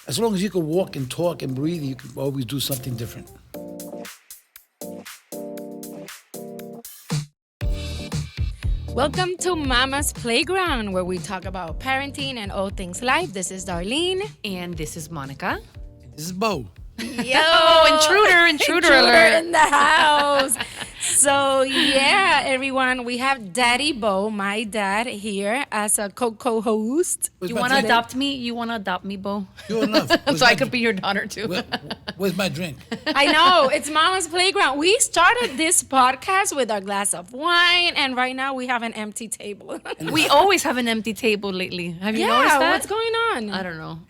As long as you can walk and talk and breathe, you can always do something different. Welcome to Mama's Playground, where we talk about parenting and all things life. This is Darlene. And this is Monica. This is Bo. Intruder alert. in the house. So, yeah, everyone, we have Daddy Bo, my dad, here as a co-host. Where's You my want to drink? adopt me? You want to adopt me, Bo? Sure enough. So I could be your daughter, too. Where's my drink? I know, it's Mama's Playground. We started this podcast with a glass of wine, and right now we have an empty table. We always have an empty table lately. Have you noticed Yeah, that? what's going on? I don't know.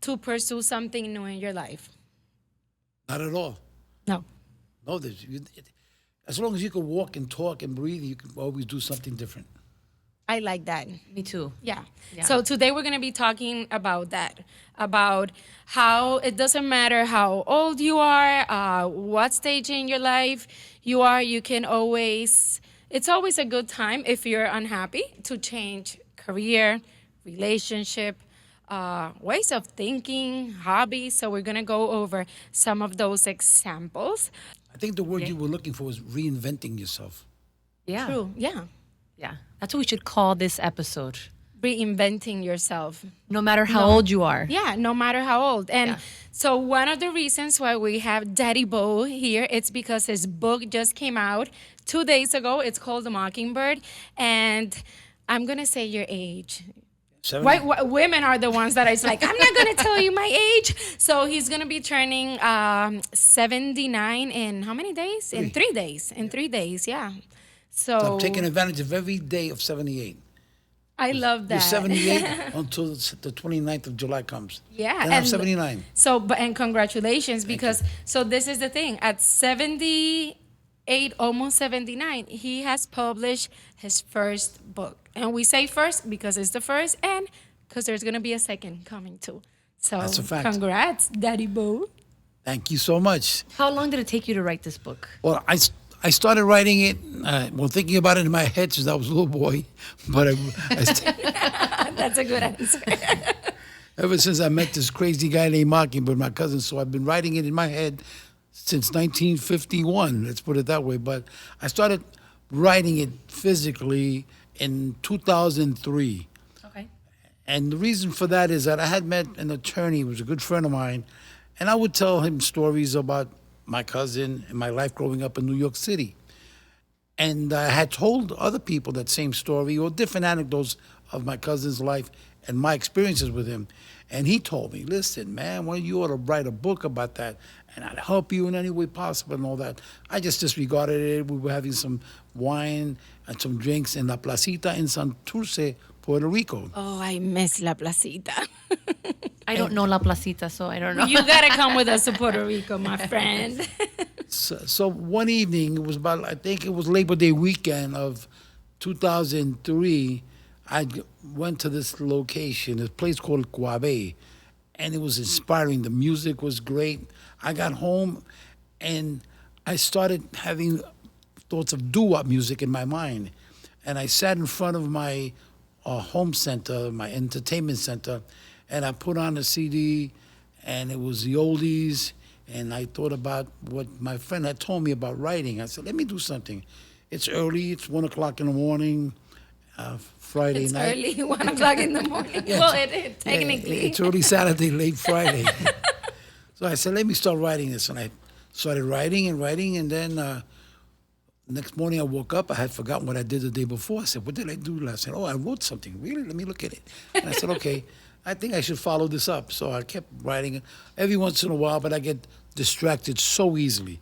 To pursue something new in your life. Not at all. No. No, as long as you can walk and talk and breathe, you can always do something different. I like that. Me too. Yeah. Yeah. So today we're going to be talking about that, about how it doesn't matter how old you are, what stage in your life you are, it's always a good time if you're unhappy to change career, relationship, ways of thinking, hobbies. So we're going to go over some of those examples. I think the word you were looking for was reinventing yourself. Yeah. True. Yeah. Yeah. That's what we should call this episode. Reinventing yourself. No matter how old you are. Yeah, no matter how old. And Yeah. so one of the reasons why we have Daddy Bo here, it's because his book just came out 2 days ago. It's called The Mockingbird. And I'm going to say your age. Women are the ones that is like, I'm not going to tell you my age. So he's going to be turning 79 in how many days? In 3 days. In 3 days, yeah. So I'm taking advantage of every day of 78. I love that. You're 78 until the 29th of July comes. Yeah. Then I'm 79. So, and congratulations, because so this is the thing. At 78, almost 79, he has published his first book. And we say first because it's the first and because there's going to be a second coming too. So That's a fact. Congrats, Daddy Bo. Thank you so much. How long did it take you to write this book? Well, I started writing it, thinking about it in my head since I was a little boy. But That's a good answer. ever since I met this crazy guy named Mockingbird, my cousin, so I've been writing it in my head since 1951, let's put it that way. But I started writing it physically in 2003. Okay. And the reason for that is that I had met an attorney who was a good friend of mine, and I would tell him stories about my cousin and my life growing up in New York City. And I had told other people that same story or different anecdotes of my cousin's life and my experiences with him. And he told me, listen, man, well, you ought to write a book about that, and I'd help you in any way possible and all that. I just disregarded it. We were having some wine and some drinks in La Placita in Santurce, Puerto Rico. Oh, I miss La Placita. I don't know La Placita, so I don't know. You got to come with us to Puerto Rico, my friend. So one evening, it was I think it was Labor Day weekend of 2003, I went to this location, a place called Guave, and it was inspiring. The music was great. I got home, and I started having thoughts of doo-wop music in my mind. And I sat in front of my home center, my entertainment center, and I put on a CD, and it was the oldies, and I thought about what my friend had told me about writing. I said, let me do something. It's early, it's 1 o'clock in the morning, Friday It's night. early, 1 o'clock in the morning. Yeah, Well, technically. It's early Saturday, late Friday. So I said, let me start writing this. And I started writing, and then next morning I woke up. I had forgotten what I did the day before. I said, what did I do last night? Oh, I wrote something. Really? Let me look at it. And I said, okay, I think I should follow this up. So I kept writing it every once in a while, but I get distracted so easily.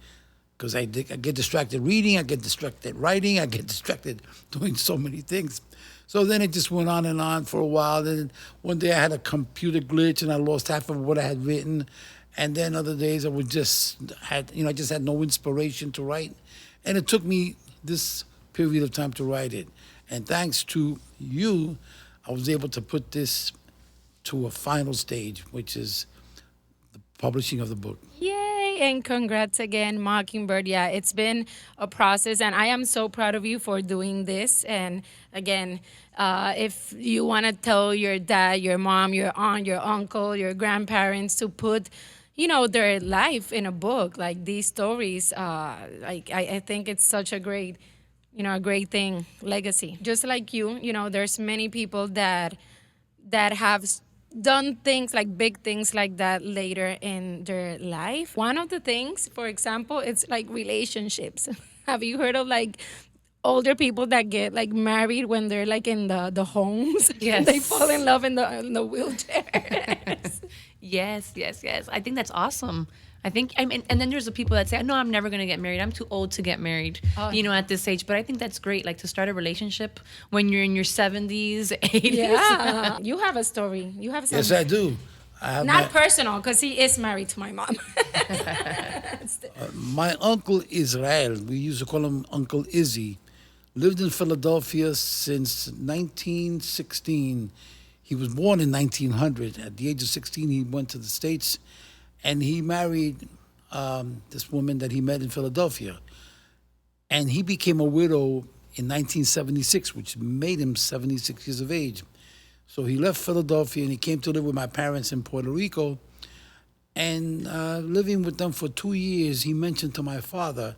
Because I get distracted reading, I get distracted writing, I get distracted doing so many things. So then it just went on and on for a while. Then one day I had a computer glitch and I lost half of what I had written. And then other days I just had no inspiration to write. And it took me this period of time to write it. And thanks to you, I was able to put this to a final stage, which is the publishing of the book. Yay! birthday and congrats again, Mockingbird. Yeah, it's been a process, and I am so proud of you for doing this. And again, if you want to tell your dad, your mom, your aunt, your uncle, your grandparents to put, their life in a book, like these stories, I think it's such a great, a great thing, legacy. Just like there's many people that have done things like big things like that later in their life. One of the things, for example, it's like relationships. Have you heard of like older people that get like married when they're like in the homes? Yes. They fall in love in the wheelchair. Yes. I think that's awesome. I think, and then there's the people that say, no, I'm never going to get married. I'm too old to get married, at this age. But I think that's great, like to start a relationship when you're in your 70s, 80s. Yeah. You have a story. You have something. Yes, I do. I have Not personal, because he is married to my mom. my uncle Israel, we used to call him Uncle Izzy, lived in Philadelphia since 1916. He was born in 1900. At the age of 16, he went to the States, and he married this woman that he met in Philadelphia. And he became a widow in 1976, which made him 76 years of age. So he left Philadelphia and he came to live with my parents in Puerto Rico. And living with them for 2 years, he mentioned to my father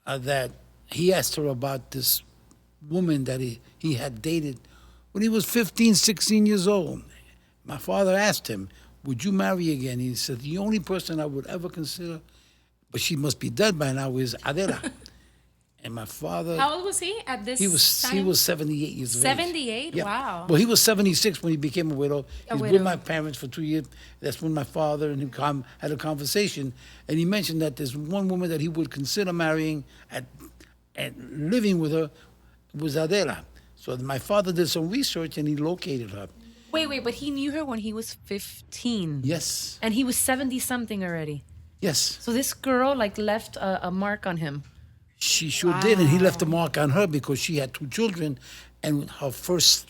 that he asked her about this woman that he had dated when he was 15, 16 years old. My father asked him, would you marry again? He said, the only person I would ever consider, but she must be dead by now, is Adela. And my father... How old was he at this time? He was 78 years of age. 78? Yeah. Wow. Well, he was 76 when he became a widow. He was with my parents for 2 years. That's when my father and him had a conversation. And he mentioned that there's one woman that he would consider marrying and living with her was Adela. So my father did some research and he located her. Wait, but he knew her when he was 15. Yes. And he was 70-something already. Yes. So this girl, like, left a mark on him. She sure did, and he left a mark on her because she had 2 children, and her first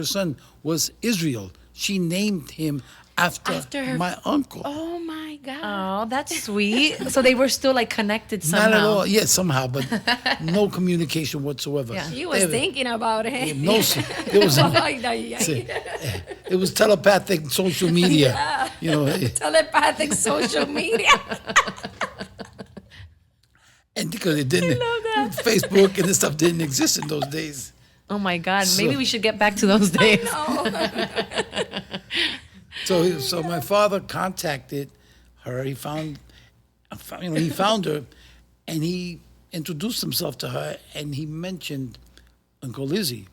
son, was Israel. She named him after my uncle. Oh, my God. Oh, that's sweet. So they were still, like, connected somehow. Not at all. Yes, somehow, but no communication whatsoever. Yeah. He was thinking about it. No, it was telepathic social media. Telepathic social media. And because it didn't, Facebook and this stuff didn't exist in those days. Oh my God! Maybe we should get back to those days. So my father contacted her. He found her, and he introduced himself to her, and he mentioned Uncle Lizzie,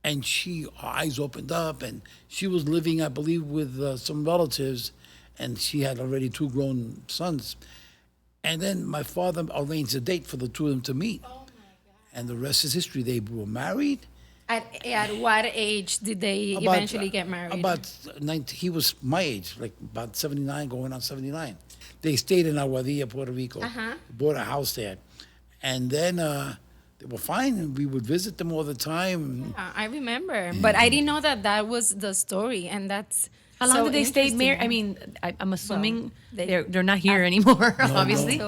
and her eyes opened up, and she was living, I believe, with some relatives, and she had already 2 grown sons. And then my father arranged a date for the 2 of them to meet. Oh, my God. And the rest is history. They were married. At what age did they eventually get married? About 90. He was my age, like about 79, going on 79. They stayed in Aguadilla, Puerto Rico. Bought a house there. And then they were fine, and we would visit them all the time. I remember. But I didn't know that was the story, and that's... How long did they stay married? I mean, I'm assuming they're not here anymore, obviously.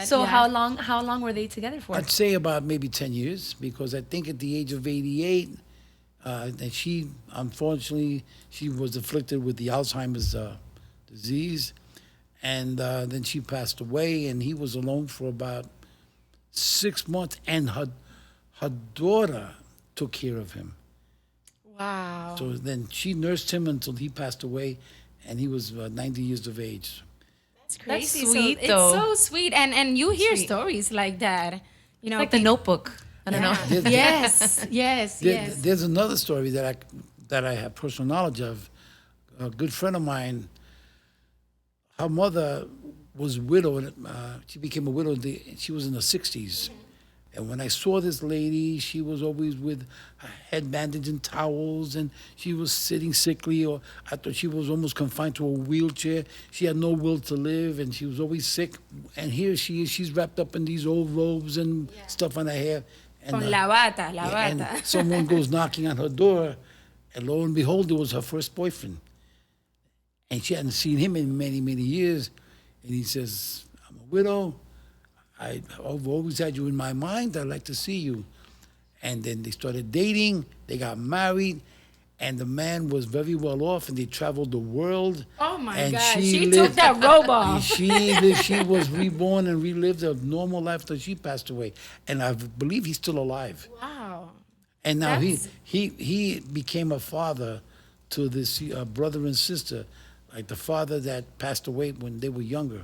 So how long were they together for? I'd say about maybe 10 years, because I think at the age of 88, and she, unfortunately, she was afflicted with the Alzheimer's disease, and then she passed away, and he was alone for about 6 months, and her daughter took care of him. Wow. So then she nursed him until he passed away, and he was 90 years of age. That's crazy. That's sweet, though. It's so sweet, and you hear stories like that. It's like The Notebook. I don't know. Yes. There's another story that I have personal knowledge of. A good friend of mine, her mother was widowed. She became a widow. She was in the 60s. And when I saw this lady, she was always with a head bandage and towels, and she was sitting sickly, or I thought she was almost confined to a wheelchair. She had no will to live, and she was always sick. And here she is, she's wrapped up in these old robes and stuff on her hair. And, Con la bata. And someone goes knocking on her door, and lo and behold, it was her first boyfriend. And she hadn't seen him in many, many years. And he says, I'm a widow. I've always had you in my mind. I'd like to see you. And then they started dating. They got married. And the man was very well off, and they traveled the world. Oh my and God! She took that robe off. She was reborn and relived a normal life till she passed away. And I believe he's still alive. Wow. And now That's- he became a father to this brother and sister, like the father that passed away when they were younger,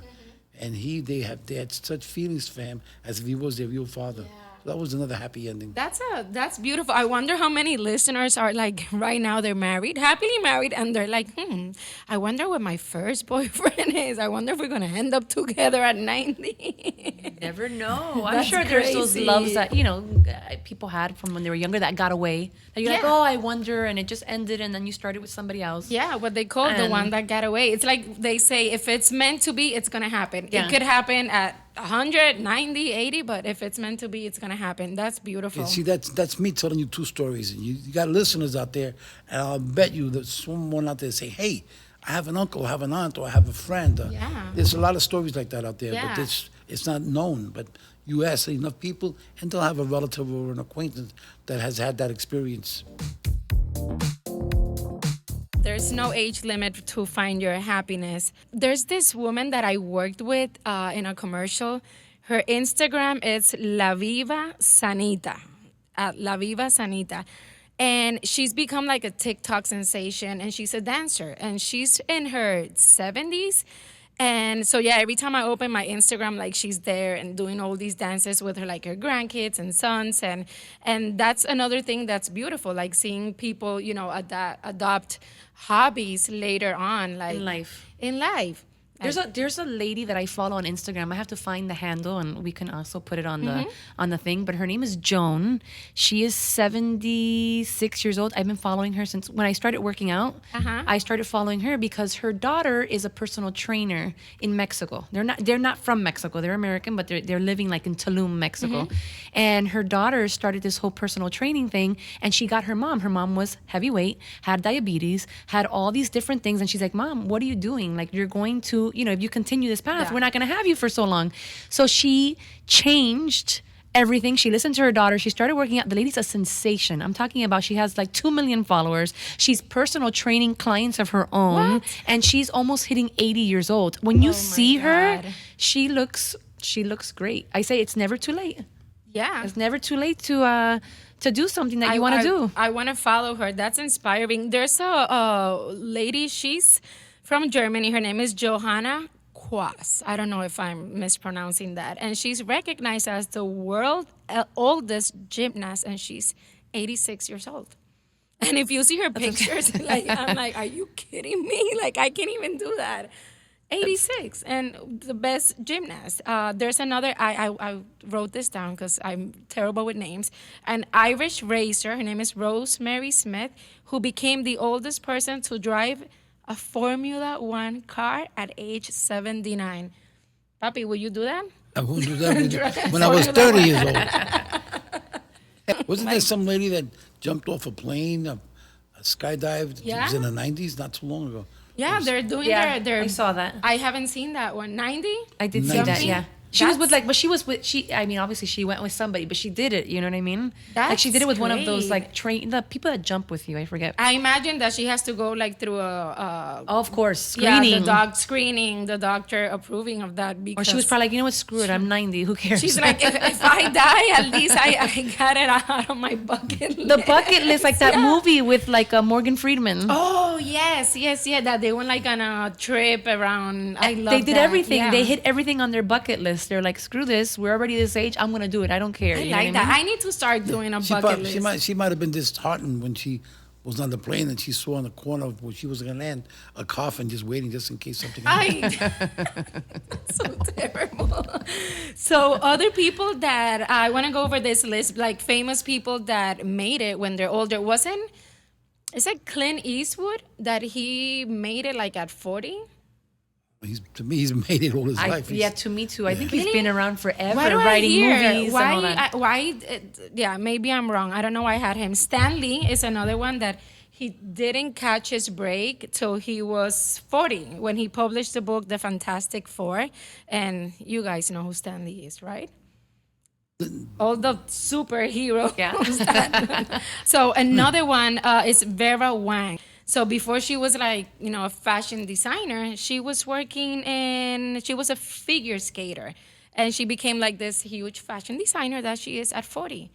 and they had such feelings for him as if he was their real father. So that was another happy ending. That's beautiful. I wonder how many listeners are like right now they're married, happily married, and they're like, I wonder what my first boyfriend is. I wonder if we're gonna end up together at 90. Never know. I'm That's sure there's those crazy. loves that, people had from when they were younger that got away. That you're like, Yeah. oh, I wonder, and it just ended, and then you started with somebody else. Yeah, what they call the And- one that got away. It's like they say, if it's meant to be, it's gonna happen. Yeah. It could happen at 100, 90, 80, but if it's meant to be, it's gonna happen. That's beautiful. And see, that's me telling you two stories, and you got listeners out there, and I'll bet you that someone out there say, "Hey, I have an uncle, I have an aunt, or I have a friend." Yeah. There's a lot of stories like that out there, Yeah. but it's not known. But you ask enough people, and they'll have a relative or an acquaintance that has had that experience. There's no age limit to find your happiness. There's this woman that I worked with in a commercial. Her Instagram is La Viva Sanita, La Viva Sanita. And she's become like a TikTok sensation, and she's a dancer, and she's in her 70s. And so, yeah, every time I open my Instagram, like she's there and doing all these dances with her, like her grandkids and sons. And that's another thing that's beautiful, like seeing people, adopt hobbies later on, like In life. And- There's a lady that I follow on Instagram. I have to find the handle, and we can also put it on the thing. But her name is Joan. She is 76 years old. I've been following her since when I started working out. I started following her because her daughter is a personal trainer in Mexico. They're not from Mexico. They're American, but they're living like in Tulum, Mexico. And her daughter started this whole personal training thing, and she got her mom. Her mom was heavyweight, had diabetes, had all these different things, and she's like, "Mom, what are you doing? Like, you're going to, if you continue this path, we're not going to have you for so long." So she changed everything. She listened to her daughter. She started working out. The lady's a sensation. I'm talking about, she has like 2 million followers. She's personal training clients of her own. And she's almost hitting 80 years old. When you see her, God. she looks great. I say it's never too late. yeah. It's never too late to do something that you want to do. I want to follow her. That's inspiring. There's a lady, she's from Germany. Her name is Johanna Quas. I don't know if I'm mispronouncing that. And she's recognized as the world oldest gymnast, and she's 86 years old. And if you see her pictures, I'm like, are you kidding me? Like, I can't even do that. 86 and the best gymnast. There's another, I wrote this down because I'm terrible with names. An Irish racer, her name is Rosemary Smith, who became the oldest person to drive a Formula One car at age 79. Papi, will you do that? I won't do that when I was 30 years old. Wasn't there some lady that jumped off a plane, a skydived? It was in the 90s, not too long ago. Yeah, they're doing their. I saw that. I haven't seen that one. 90? I did see that, Something? yeah. She was with obviously she went with somebody, but she did it, you know what I mean? Like she did it with one of those That's like the people that jump with you, I forget. I imagine that she has to go like through a Oh, of course, screening. Yeah, the dog screening, the doctor approving of that Or because she was probably like, you know what, screw it, I'm 90, who cares? she's like, if I die, at least I got it out of my bucket list. the bucket list, like that movie with like Morgan Freeman. Oh yes, that they went like on a trip around. I love They did that. everything. Yeah. They hit everything on their bucket list. They're like, screw this. We're already this age. I'm gonna do it. I don't care. I You know like what that. I I need to start doing a She, bucket list. she might have been disheartened when she was on the plane and she saw on the corner of where she was going to land a coffin just waiting just in case something happened. So terrible. So other people that I want to go over this list, like famous people that made it when they're older. Is it Clint Eastwood that he made it like at 40? To me, he's made it all his life. Yeah, to me too. I think he's Really? been around forever, Why do I writing hear? movies and all that. Yeah, maybe I'm wrong. I don't know why I had him. Stan Lee is another one that he didn't catch his break till he was 40 when he published the book, The Fantastic Four. And you guys know who Stan Lee is, right? All the superhero. Yeah. So another one is Vera Wang. So before she was like, a fashion designer, she was she was a figure skater. And she became like this huge fashion designer that she is at 40.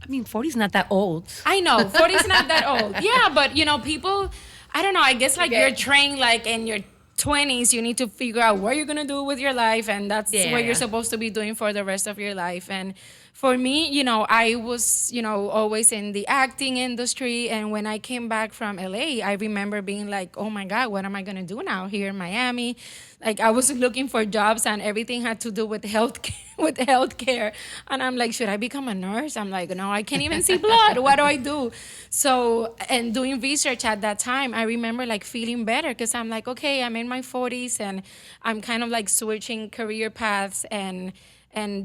I mean, 40 is not that old. I know, 40 is not that old. Yeah, but people, I don't know, I guess like you're trained like in your 20s, you need to figure out what you're going to do with your life, and that's what you're supposed to be doing for the rest of your life. And for me, I was, always in the acting industry, and when I came back from LA, I remember being like, oh my God, what am I going to do now here in Miami? Like, I was looking for jobs, and everything had to do with healthcare. And I'm like, should I become a nurse? I'm like, no, I can't even see blood. What do I do? So, and doing research at that time, I remember like feeling better because I'm like, okay, I'm in my 40s and I'm kind of like switching career paths and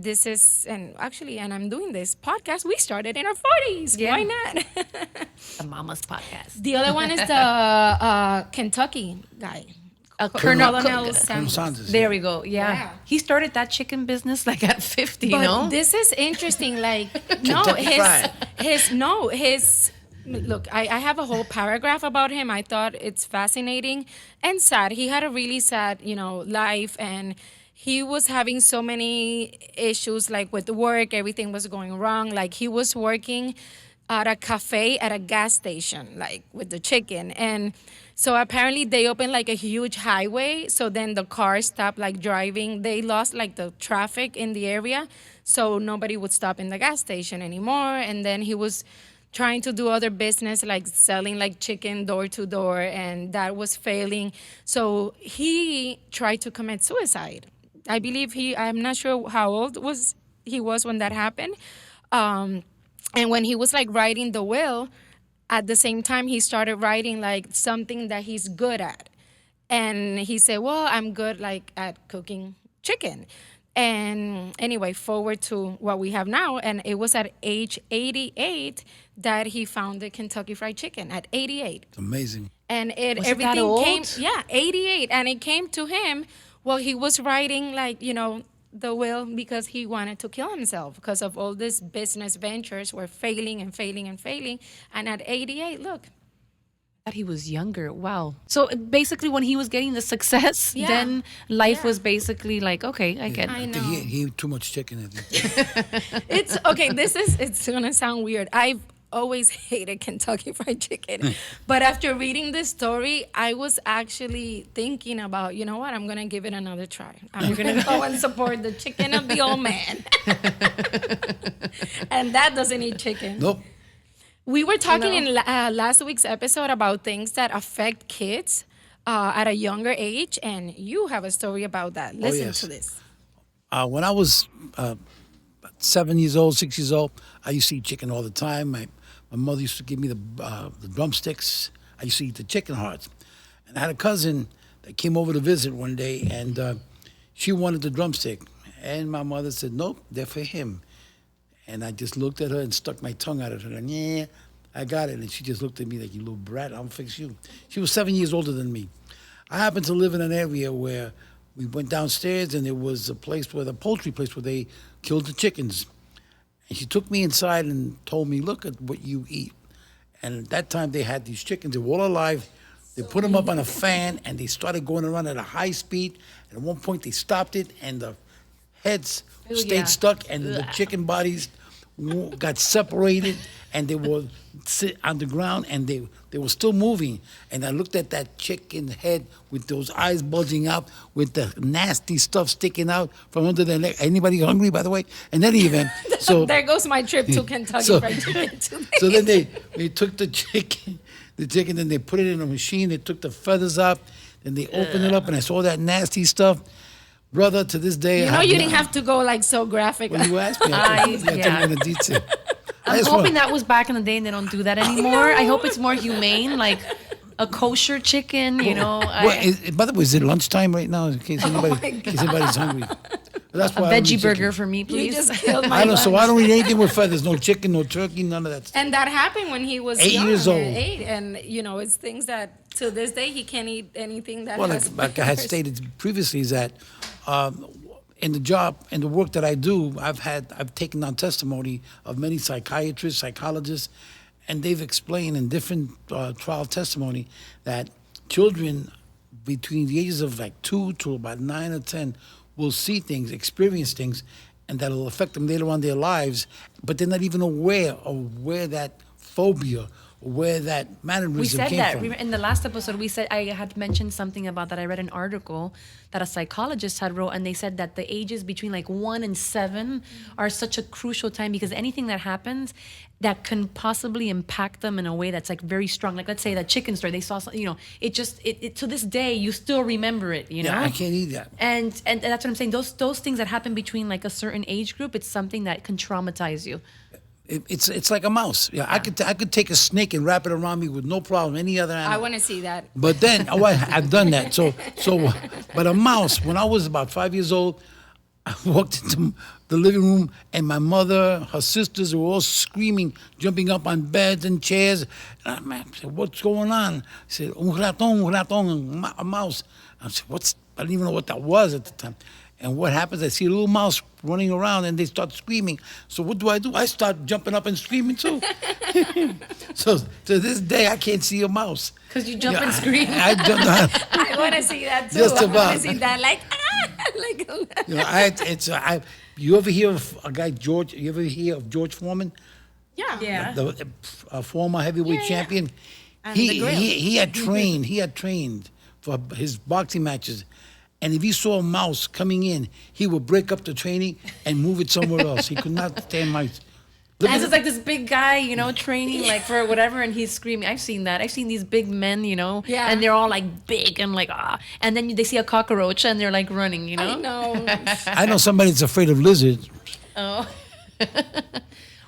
this is, and I'm doing this podcast. We started in our 40s. Yeah. Why not? The Mama's podcast. The other one is the Kentucky guy. Colonel Sanders. Sanders. There we go. Yeah. He started that chicken business like at 50, But this is interesting. Like, look, I have a whole paragraph about him. I thought it's fascinating and sad. He had a really sad, life, and he was having so many issues, like with work, everything was going wrong. Like, he was working at a cafe at a gas station, like with the chicken. And so apparently they opened like a huge highway. So then the cars stopped like driving. They lost like the traffic in the area. So nobody would stop in the gas station anymore. And then he was trying to do other business, like selling like chicken door to door, and that was failing. So he tried to commit suicide. I believe I'm not sure how old he was when that happened. And when he was like writing the will, at the same time, he started writing like something that he's good at. And he said, well, I'm good like at cooking chicken. And anyway, forward to what we have now. And it was at age 88 that he founded Kentucky Fried Chicken, at 88. It's amazing. And Was everything it that old? came, 88. And it came to him, well, he was writing like, the will because he wanted to kill himself because of all these business ventures were failing and failing and failing. And at 88, look. I thought he was younger. Wow. So basically when he was getting the success, then life was basically like, okay, I get it. I know. He ate too much chicken, I think. It's okay. It's going to sound weird. I've always hated Kentucky Fried Chicken. But after reading this story, I was actually thinking about, you know what, I'm going to give it another try. I'm going to go and support the chicken of the old man. And that doesn't eat chicken. Nope. We were talking in last week's episode about things that affect kids at a younger age, and you have a story about that. Listen to this. When I was 7 years old, 6 years old, I used to eat chicken all the time. My mother used to give me the drumsticks. I used to eat the chicken hearts. And I had a cousin that came over to visit one day, and she wanted the drumstick. And my mother said, nope, they're for him. And I just looked at her and stuck my tongue out at her. And yeah, I got it. And she just looked at me like, you little brat, I'll fix you. She was 7 years older than me. I happened to live in an area where we went downstairs, and there was a poultry place where they killed the chickens. And she took me inside and told me, look at what you eat. And at that time, they had these chickens. They were all alive. They put them up on a fan, and they started going around at a high speed. And at one point, they stopped it, and the heads stayed stuck, and the chicken bodies got separated, and they were sit on the ground, and they were still moving. And I looked at that chicken head with those eyes bulging out, with the nasty stuff sticking out from under their neck. Anybody hungry, by the way? In any event, so there goes my trip to Kentucky Fried Chicken today. So then they took the chicken, and they put it in a machine. They took the feathers out, then they opened it up, and I saw that nasty stuff. Brother, to this day, you didn't have to go like so graphic. When you asked me, I took it in detail. I'm hoping that was back in the day and they don't do that anymore. I hope it's more humane, like a kosher chicken, you know. By the way, is it lunchtime right now? In case anybody's hungry. That's A why I don't veggie eat burger chicken. for me, You please. just killed my I don't. So I lunch. don't eat anything with feathers. No chicken, no turkey, none of that stuff. And that happened when he was 8 young, years old. 8, and it's things that to this day he can't eat anything that Well, has like I had feathers. stated previously, is that in the job and the work that I do, I've taken on testimony of many psychiatrists, psychologists, and they've explained in different trial testimony that children between the ages of like 2 to about 9 or 10 will see things, experience things, and that'll affect them later on in their lives, but they're not even aware of where that phobia, where that mannerism We said came that from. in the last episode. We said I had mentioned something about that. I read an article that a psychologist had wrote, and they said that the ages between like 1 and 7 are such a crucial time because anything that happens that can possibly impact them in a way that's like very strong. Like let's say that chicken story, they saw something, it just it to this day you still remember it. Yeah, I can't eat that. And that's what I'm saying. Those things that happen between like a certain age group, it's something that can traumatize you. It's like a mouse. Yeah, I could take a snake and wrap it around me with no problem. Any other animal. I want to see that. But then I've done that. But a mouse. When I was about 5 years old, I walked into the living room and my mother, her sisters were all screaming, jumping up on beds and chairs. And I said, "What's going on?" I said, un ratón, a mouse. I said, I didn't even know what that was at the time. And what happens, I see a little mouse running around and they start screaming. So what do? I start jumping up and screaming too. So to this day, I can't see a mouse. Because you jump and scream. I don't know. I want to see that too. Just I want about. to see that like You ever hear of a guy, George? You ever hear of George Foreman? Yeah. The former heavyweight Yeah. champion. And the grill. He had trained for his boxing matches. And if he saw a mouse coming in, he would break up the training and move it somewhere else. He could not stand mice. Look And at it's like this big guy, training like for whatever, and he's screaming. I've seen that. I've seen these big men, Yeah. and they're all like big and like and then they see a cockroach and they're like running, I know. I know somebody that's afraid of lizards. Oh.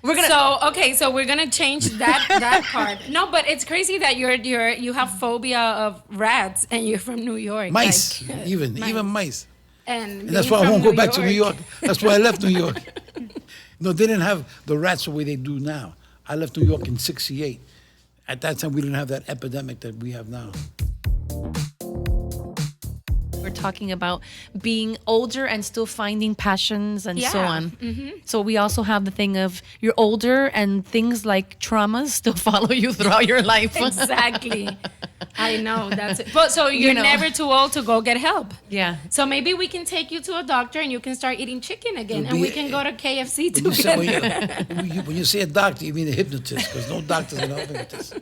So we're gonna change that part. No, but it's crazy that you have phobia of rats and you're from New York. Mice, like, even mice. And And that's being why I from won't go back to New York. That's why I left New York. No, they didn't have the rats the way they do now. I left New York in '68. At that time, we didn't have that epidemic that we have now. We're talking about being older and still finding passions and so Yeah. on. So we also have the thing of you're older and things like traumas still follow you throughout your life. Exactly. I know that's it. But so you're never too old to go get help. Yeah. So maybe we can take you to a doctor and you can start eating chicken again, You'll and be- we can go to KFC When you, say, together. when you say a doctor, you mean a hypnotist, because no doctor's going to help hypnotist.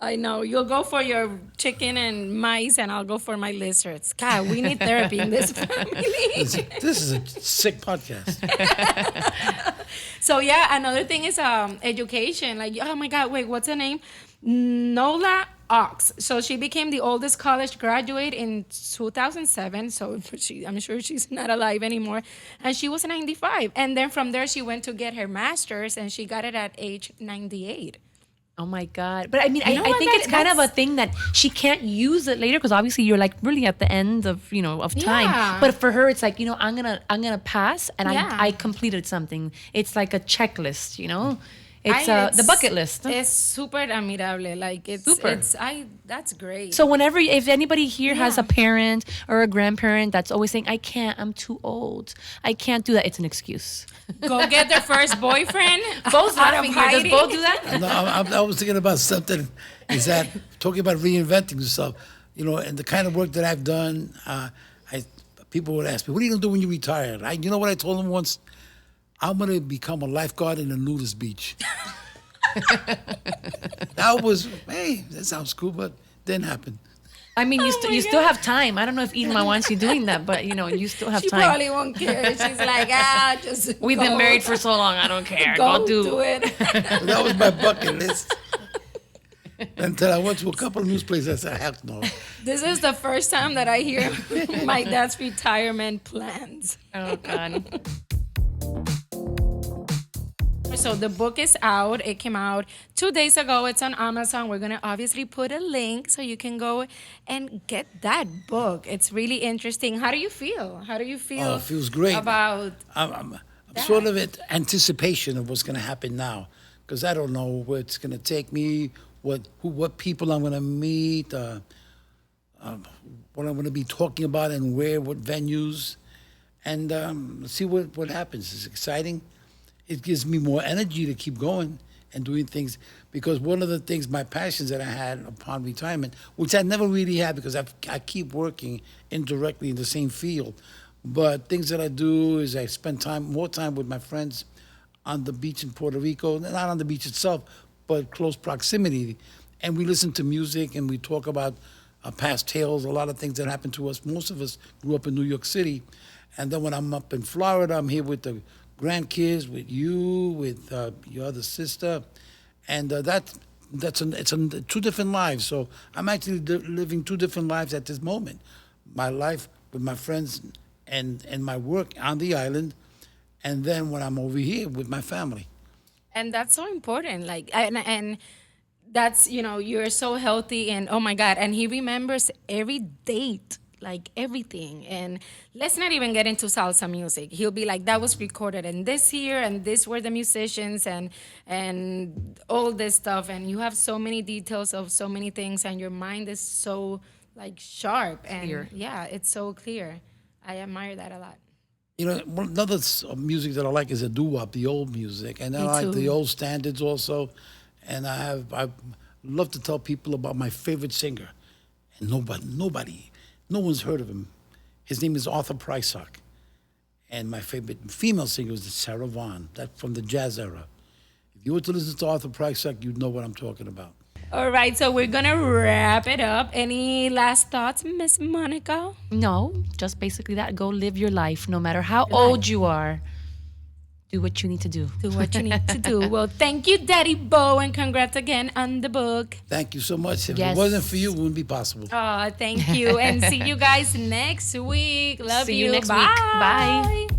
I know. You'll go for your chicken and mice, and I'll go for my lizards. God, we need therapy in this family. This is a sick podcast. So yeah, another thing is education. Like, oh my God, wait, what's her name? Nola Ox. So she became the oldest college graduate in 2007. So I'm sure she's not alive anymore. And she was 95. And then from there, she went to get her master's, and she got it at age 98. Oh my God. But I mean, You know I what? think it's kind of a That's- thing that she can't use it later because obviously you're like really at the end of, of time. Yeah. But for her, it's like, I'm gonna pass and Yeah. I completed something. It's like a checklist, It's the bucket list. It's super admirable. Like Super. That's great. So if anybody here has Yeah. a parent or a grandparent that's always saying, I can't, I'm too old, I can't do that, it's an excuse. go get their first boyfriend. Both out of laughing here. Does hiding. both do that? No, I was thinking about something. Is that talking about reinventing yourself? And the kind of work that I've done. People would ask me, "What are you gonna do when you retire?" You know what I told them once? I'm gonna become a lifeguard in a nudist beach. That sounds cool, but didn't happen. I mean, you my still God. have time. I don't know if Irma wants you doing that, but you still have She time. probably won't care. She's like, just We've go. been married for so long, I don't care. Go do it. That was my bucket list. Until I went to a couple of news places, I said, "Heck no." This is the first time that I hear my dad's retirement plans. Oh God. So the book is out. It came out 2 days ago. It's on Amazon. We're gonna obviously put a link so you can go and get that book. It's really interesting. How do you feel? How do you feel? Oh, it feels great. About I'm sort of in anticipation of what's going to happen now, because I don't know where it's going to take me, what people I'm going to meet, what I'm going to be talking about, and where, what venues, and see what happens. It's exciting. It gives me more energy to keep going and doing things, because one of the things, my passions that I had upon retirement, which I never really had because I keep working indirectly in the same field, but things that I do is I spend more time with my friends on the beach in Puerto Rico, not on the beach itself, but close proximity, and we listen to music and we talk about past tales, a lot of things that happened to us. Most of us grew up in New York City, and then when I'm up in Florida, I'm here with the grandkids, with you, with your other sister, and it's two different lives. So I'm actually living two different lives at this moment. My life with my friends and my work on the island, and then when I'm over here with my family. and that's so important. Like and that's you're so healthy, and oh my God, and he remembers every date, like everything. And let's not even get into salsa music. He'll be like, that was recorded in this year, and this were the musicians, and all this stuff. And you have so many details of so many things, and your mind is so like sharp and Clear. yeah, it's so clear. I admire that a lot. Another music that I like is a doo-wop, the old music, and I Me like too. the old standards also. And I love to tell people about my favorite singer, and no one's heard of him. His name is Arthur Prysock, and my favorite female singer is Sarah Vaughan, that from the jazz era. If you were to listen to Arthur Prysock, you'd know what I'm talking about. All right, so we're gonna wrap it up. Any last thoughts, Miss Monica? No, just basically that. Go live your life, no matter how old you are. Do what you need to do. Do what you need to do. Well, thank you, Daddy Bo, and congrats again on the book. Thank you so much. If Yes. it wasn't for you, it wouldn't be possible. Oh, thank you. And see you guys next week. Love See you next Bye. week. Bye.